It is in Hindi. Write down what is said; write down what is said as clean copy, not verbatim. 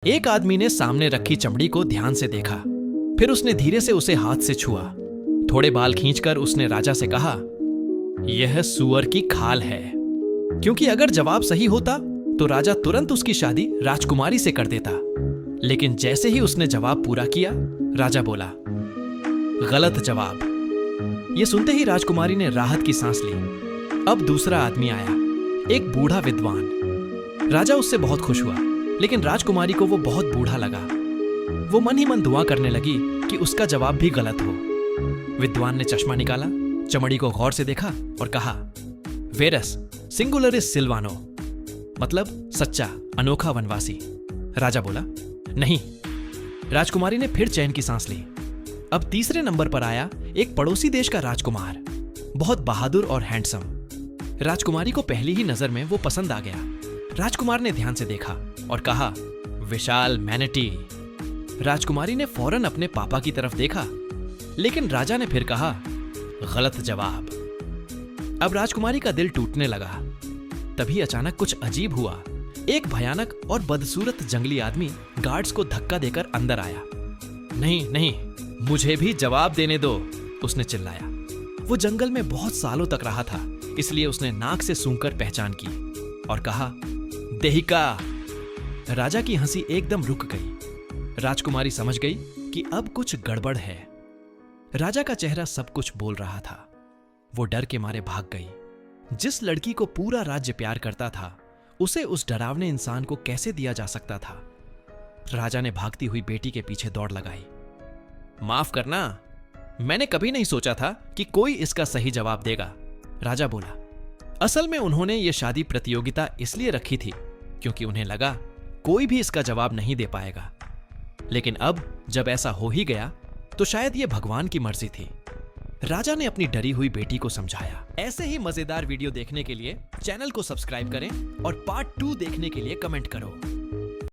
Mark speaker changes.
Speaker 1: एक आदमी ने सामने रखी चमड़ी को ध्यान से देखा, फिर उसने धीरे से उसे हाथ से छुआ। थोड़े बाल खींचकर उसने राजा से कहा, यह सूअर की खाल है। क्योंकि अगर जवाब सही होता तो राजा तुरंत उसकी शादी राजकुमारी से कर देता। लेकिन जैसे ही उसने जवाब पूरा किया, राजा बोला, गलत जवाब। यह सुनते ही राजकुमारी ने राहत की सांस ली। अब दूसरा आदमी आया, एक बूढ़ा विद्वान। राजा उससे बहुत खुश हुआ, लेकिन राजकुमारी को वो बहुत बूढ़ा लगा। वो मन ही मन दुआ करने लगी कि उसका जवाब भी गलत हो। विद्वान ने चश्मा निकाला, चमड़ी को गौर से देखा और कहा, वेरस सिंगुलरिस सिल्वानो, मतलब सच्चा अनोखा वनवासी। राजा बोला, नहीं। राजकुमारी ने फिर चैन की सांस ली। अब तीसरे नंबर पर आया एक पड़ोसी देश का राजकुमार, बहुत बहादुर और हैंडसम। राजकुमारी को पहली ही नजर में वो पसंद आ गया। राजकुमार ने ध्यान से देखा और कहा, विशाल मैनिटी। राजकुमारी ने फौरन अपने पापा की तरफ देखा, लेकिन राजा ने फिर कहा, गलत जवाब। अब राजकुमारी का दिल टूटने लगा। तभी अचानक कुछ अजीब हुआ। एक भयानक और बदसूरत जंगली आदमी गार्ड्स को धक्का देकर अंदर आया। नहीं नहीं, मुझे भी जवाब देने दो, उसने चिल्लाया। वो जंगल में बहुत सालों तक रहा था, इसलिए उसने नाक से सूंघकर पहचान की और कहा, देहिका। राजा की हंसी एकदम रुक गई। राजकुमारी समझ गई कि अब कुछ गड़बड़ है। राजा का चेहरा सब कुछ बोल रहा था। वो डर के मारे भाग गई। जिस लड़की को पूरा राज्य प्यार करता था, उसे उस डरावने इंसान को कैसे दिया जा सकता था? राजा ने भागती हुई बेटी के पीछे दौड़ लगाई। माफ करना, मैंने कभी नहीं सोचा था कि कोई इसका सही जवाब देगा, राजा बोला। असल में उन्होंने ये शादी प्रतियोगिता इसलिए रखी थी क्योंकि उन्हें लगा कोई भी इसका जवाब नहीं दे पाएगा। लेकिन अब जब ऐसा हो ही गया तो शायद ये भगवान की मर्जी थी। राजा ने अपनी डरी हुई बेटी को समझाया। ऐसे ही मजेदार वीडियो देखने के लिए चैनल को सब्सक्राइब करें और पार्ट 2 देखने के लिए कमेंट करो।